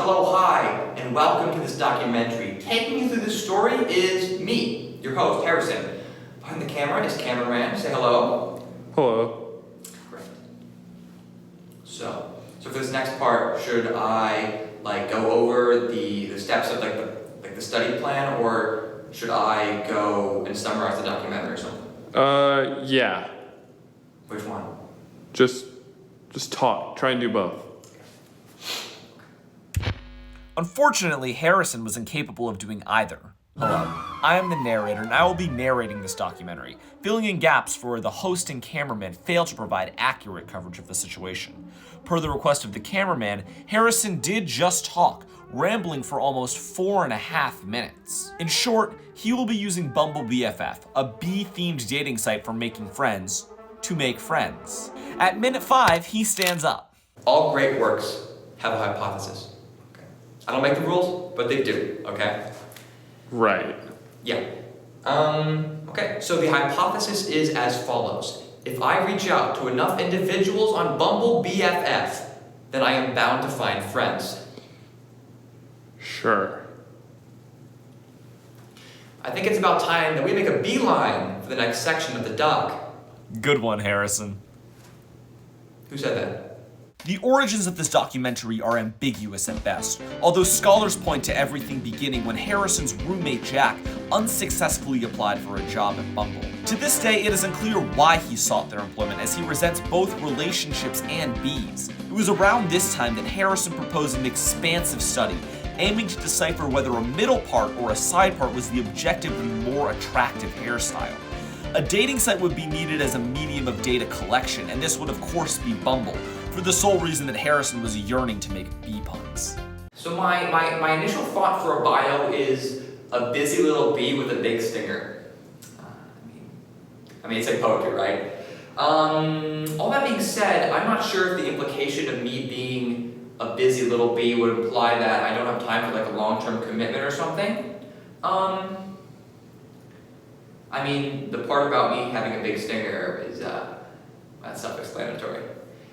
hello, hi, and welcome to this documentary. Taking you through this story is me, your host, Harrison. Behind the camera is cameraman. Say hello. Hello. Great. So for this next part, should I go over the steps of the study plan, or should I go and summarize the documentary or something? Yeah. Which one? Just talk. Try and do both. Unfortunately, Harrison was incapable of doing either. Hello, I am the narrator, and I will be narrating this documentary, filling in gaps for where the host and cameraman failed to provide accurate coverage of the situation. Per the request of the cameraman, Harrison did just talk, rambling for almost 4.5 minutes. In short, he will be using BumbleBFF, a bee-themed dating site for making friends, to make friends. At minute 5, he stands up. All great works have a hypothesis. Okay. I don't make the rules, but they do, okay? Right. Yeah. Okay, so the hypothesis is as follows. If I reach out to enough individuals on BumbleBFF, then I am bound to find friends. Sure. I think it's about time that we make a beeline for the next section of the doc. Good one, Harrison. Who said that? The origins of this documentary are ambiguous at best, although scholars point to everything beginning when Harrison's roommate Jack unsuccessfully applied for a job at Bumble. To this day, it is unclear why he sought their employment, as he resents both relationships and bees. It was around this time that Harrison proposed an expansive study, aiming to decipher whether a middle part or a side part was the objectively more attractive hairstyle. A dating site would be needed as a medium of data collection, and this would of course be Bumble, for the sole reason that Harrison was yearning to make bee puns. So my initial thought for a bio is a busy little bee with a big stinger. I mean, it's like poetry, right? All that being said, I'm not sure if the implication of me being a busy little bee would imply that I don't have time for a long-term commitment or something. I mean, the part about me having a big stinger is, that's self-explanatory.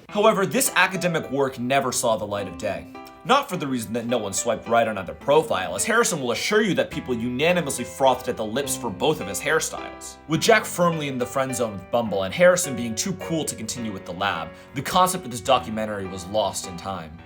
However, this academic work never saw the light of day. Not for the reason that no one swiped right on either profile, as Harrison will assure you that people unanimously frothed at the lips for both of his hairstyles. With Jack firmly in the friend zone with Bumble and Harrison being too cool to continue with the lab, the concept of this documentary was lost in time.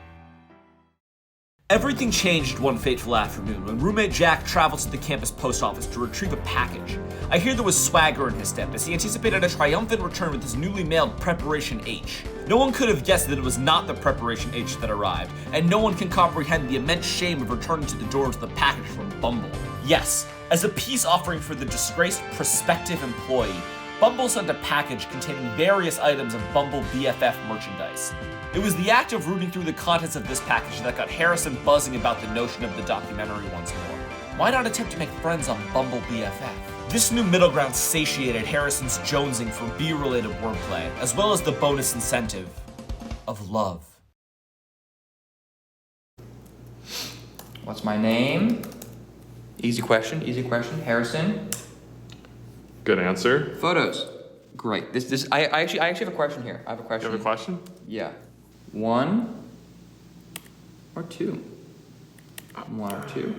Everything changed one fateful afternoon when roommate Jack traveled to the campus post office to retrieve a package. I hear there was swagger in his step as he anticipated a triumphant return with his newly mailed Preparation H. No one could have guessed that it was not the Preparation H that arrived, and no one can comprehend the immense shame of returning to the door with the package from Bumble. Yes, as a peace offering for the disgraced prospective employee, Bumble sent a package containing various items of BumbleBFF merchandise. It was the act of rooting through the contents of this package that got Harrison buzzing about the notion of the documentary once more. Why not attempt to make friends on BumbleBFF? This new middle ground satiated Harrison's jonesing for bee-related wordplay, as well as the bonus incentive of love. What's my name? Easy question, Harrison. Good answer. Photos. Great. I actually have a question here. I have a question. You have a question? Yeah. 1 or 2? 1 or 2?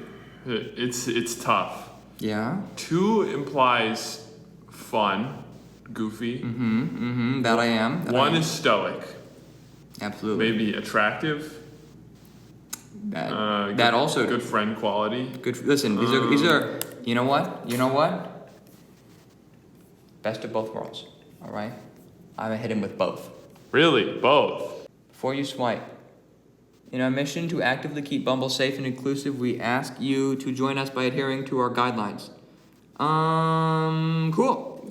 It's tough. Yeah. 2 implies fun, goofy. That I am. 1 is stoic. Absolutely. Maybe attractive. That also. Good friend quality. Good. Listen, these are. You know what? Best of both worlds. All right. I'm gonna hit him with both. Really? Both? Before you swipe, in our mission to actively keep Bumble safe and inclusive, we ask you to join us by adhering to our guidelines. Cool.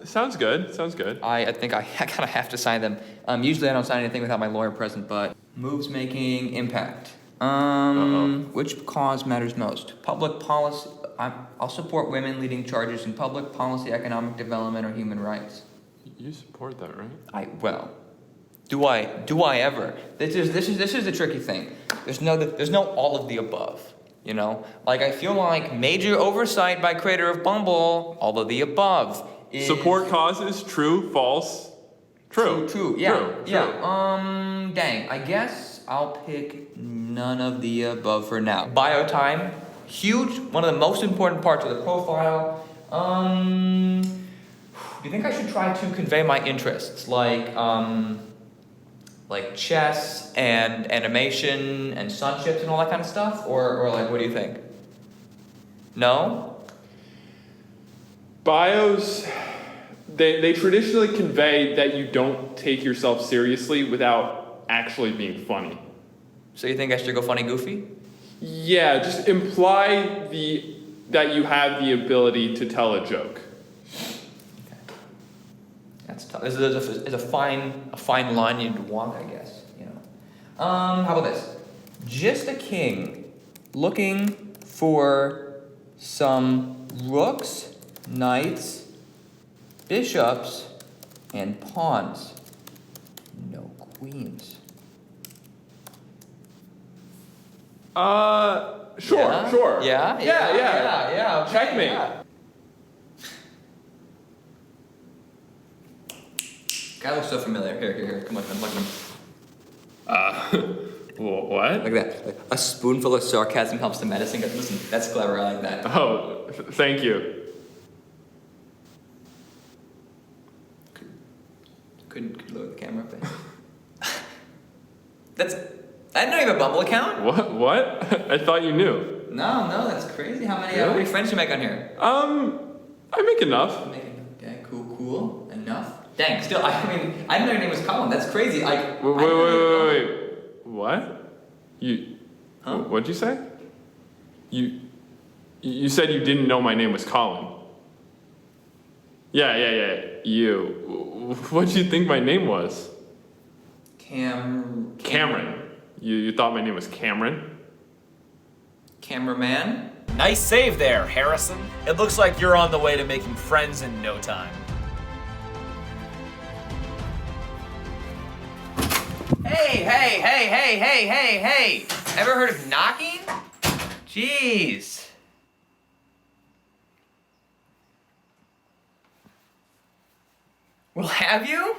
Sounds good. I think I kind of have to sign them. Usually I don't sign anything without my lawyer present, but moves making impact. Which cause matters most? Public policy. I'll support women leading charges in public policy, economic development, or human rights. You support that, right? Do I ever? This is the tricky thing. There's no all of the above. You know, I feel like major oversight by creator of Bumble, all of the above. Support causes, true, false, true. True. Yeah. Dang. I guess I'll pick None of the above for now. Bio time, huge, one of the most important parts of the profile. Do you think I should try to convey my interests, like chess and animation and sunships and all that kind of stuff? Or like, what do you think? No? Bios, they traditionally convey that you don't take yourself seriously without actually being funny. So you think I should go funny goofy? Yeah, just imply that you have the ability to tell a joke. That's tough. It's a fine line you need to walk, I guess. You know. How about this? Just a king looking for some rooks, knights, bishops, and pawns. No queens. Sure. Yeah. Okay, Checkmate. Yeah. Guy looks so familiar. Here. Come on, look at him. What? Like that. Like, a spoonful of sarcasm helps the medicine. Listen, that's clever. I like that. Oh, thank you. Could lower the camera a bit. I didn't know you have a Bumble account. What? I thought you knew. No, that's crazy. How many friends do you make on here? I make enough. Okay, cool. Enough. Dang, still, I didn't know your name was Colin. That's crazy. Like, Wait. What? Huh? What'd you say? You said you didn't know my name was Colin. Yeah. You. What'd you think my name was? Cameron. You thought my name was Cameron? Cameraman? Nice save there, Harrison. It looks like you're on the way to making friends in no time. Hey! Ever heard of knocking? Jeez. Well, have you?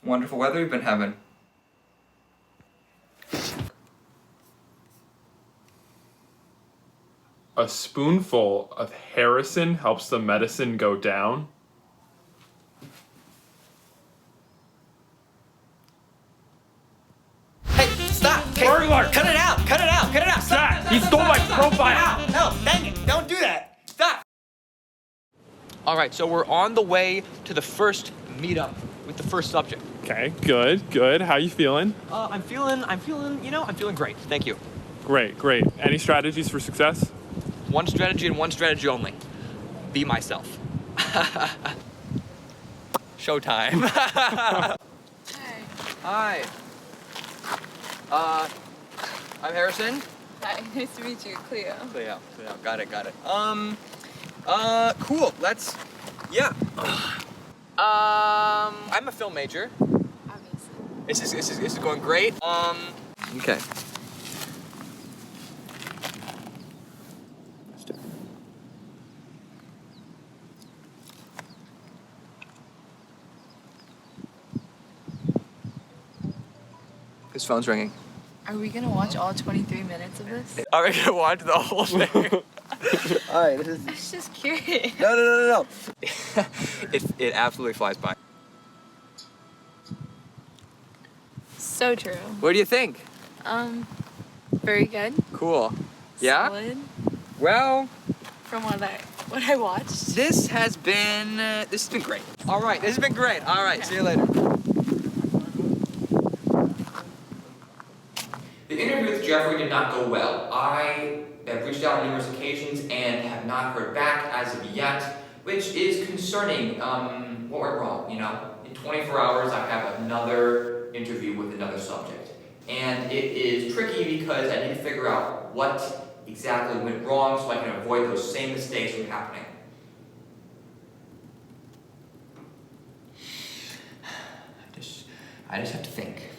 Wonderful weather we've been having. A spoonful of Harrison helps the medicine go down? Hey, stop! Okay, Burglar! Cut it out! Stop! He stole my profile! No, dang it! Don't do that! Stop! All right, so we're on the way to the first meetup with the first subject. Okay, good. How you feeling? I'm feeling great. Thank you. Great. Any strategies for success? One strategy and one strategy only. Be myself. Showtime. Hi. I'm Harrison. Hi, nice to meet you, Cleo. Cleo. Got it. Cool. I'm a film major. Obviously. This is going great. Okay. His phone's ringing. Are we gonna watch all 23 minutes of this? Are we gonna watch the whole thing? Alright, this is... I was just curious. No. It absolutely flies by. So true. What do you think? Very good. Cool. Yeah? Solid. Well, From what I watched. this has been great. Alright, this has been great. Alright, see you later. The interview with Jeffrey did not go well. I have reached out on numerous occasions and have not heard back as of yet, which is concerning. What went wrong, you know? In 24 hours, I have another interview with another subject. And it is tricky because I need to figure out what exactly went wrong so I can avoid those same mistakes from happening. I just have to think.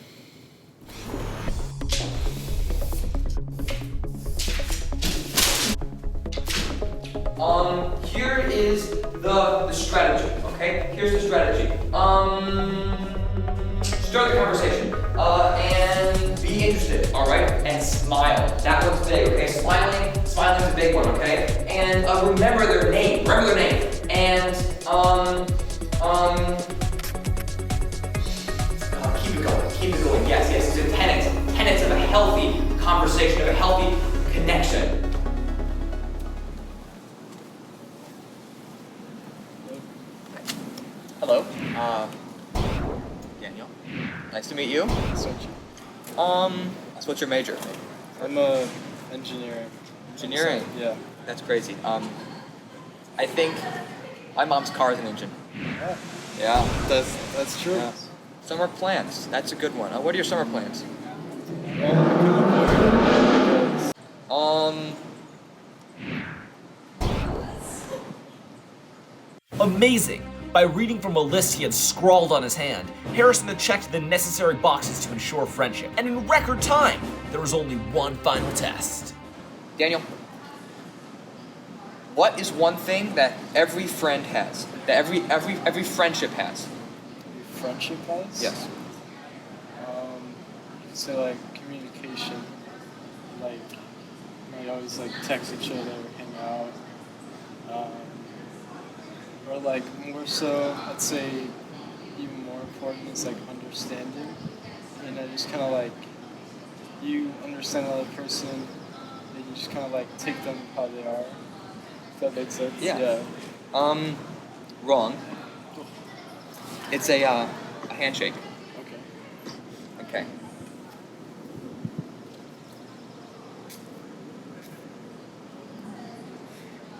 Here is the strategy, okay? Here's the strategy. Start the conversation, and be interested, all right? And smile. That one's big, okay? Smiling's a big one, okay? And remember their name. And keep it going. Yes. It's a tenets of a healthy conversation, of a healthy connection. Hello, Daniel. Nice to meet you. So What's your major? I'm engineering. Engineering? Yeah. That's crazy. I think my mom's car is an engine. Yeah. That's true. Yeah. Summer plans. That's a good one. What are your summer plans? Amazing! By reading from a list he had scrawled on his hand, Harrison had checked the necessary boxes to ensure friendship. And in record time, there was only one final test. Daniel, what is one thing that every friend has? That every friendship has? Friendship has? Yes. You could say like communication. Like we always like text each other, hang out. Or like more so, I'd say even more important is like understanding. And I just kind of like, you understand the other person, and you just kind of like take them how they are. If that makes sense. Yeah. Wrong. It's a handshake. Okay. Okay.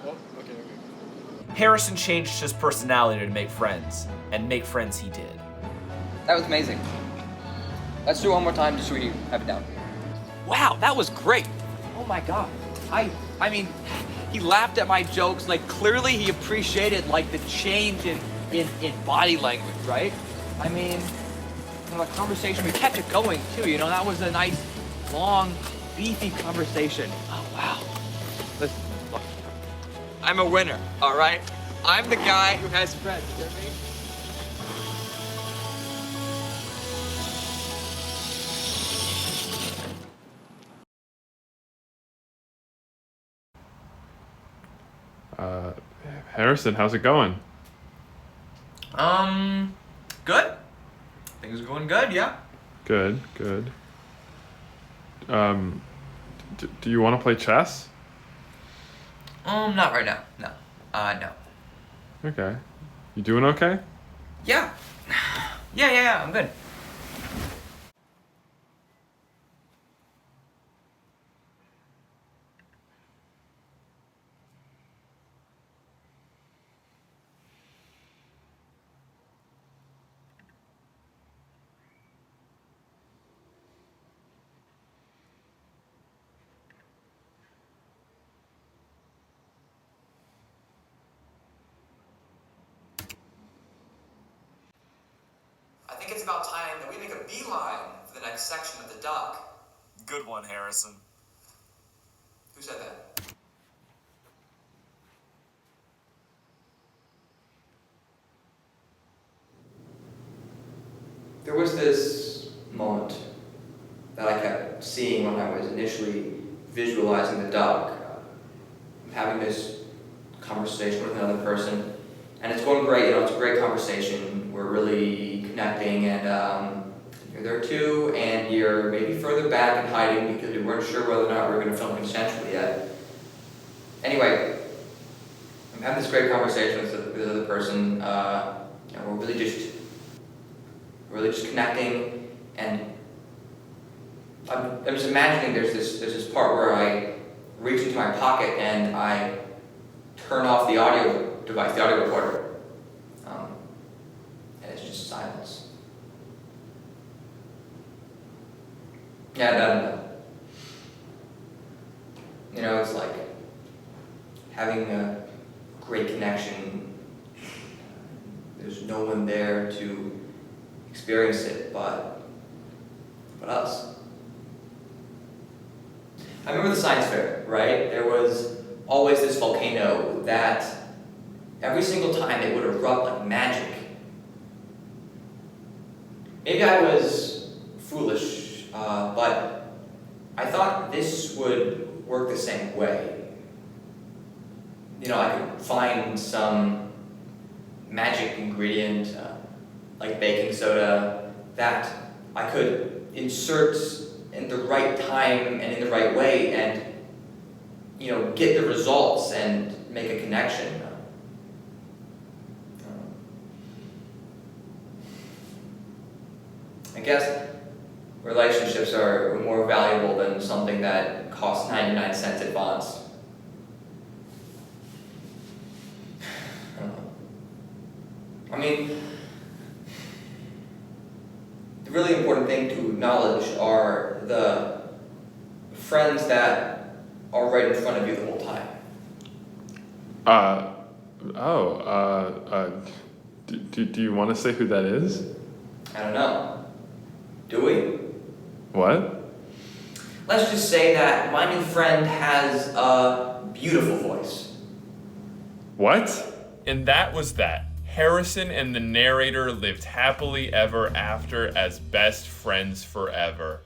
Oh, okay. Harrison changed his personality to make friends, and make friends he did. That was amazing. Let's do it one more time just so we have it down. Wow, that was great. Oh my god. I mean, he laughed at my jokes. Like, clearly he appreciated, like, the change in body language, right? I mean, the conversation, we kept it going, too, you know? That was a nice, long, beefy conversation. Oh, wow. Listen, look. I'm a winner, all right? I'm the guy who has friends, you know what I mean? Harrison, how's it going? Good. Things are going good, yeah. Good. Do you want to play chess? Not right now. No. No. Okay. You doing okay? Yeah. Yeah, I'm good. I think it's about time that we make a beeline for the next section of the doc. Good one, Harrison. Who said that? There was this moment that I kept seeing when I was initially visualizing the doc. Having this conversation with another person, and it's going great, it's a great conversation. We're really connecting, and you're there too, and you're maybe further back and hiding because we weren't sure whether or not we were going to film consensually yet. Anyway, I'm having this great conversation with this other person. We're really just connecting, and I'm just imagining there's this part where I reach into my pocket and I turn off the audio device, the audio recorder, and it's just silence. Yeah, it's like having a great connection. There's no one there to experience it but us. I remember the science fair, right? There was always this volcano that every single time it would erupt like magic. Maybe I was foolish, but I thought this would work the same way. You know, I could find some magic ingredient, like baking soda, that I could insert in the right time and in the right way and, you know, get the results and make a connection. I guess relationships are more valuable than something that costs 99 cents at Vons. I mean, the really important thing to acknowledge are the friends that are right in front of you the whole time. Do you want to say who that is? I don't know. Do we? What? Let's just say that my new friend has a beautiful voice. What? And that was that. Harrison and the narrator lived happily ever after as best friends forever.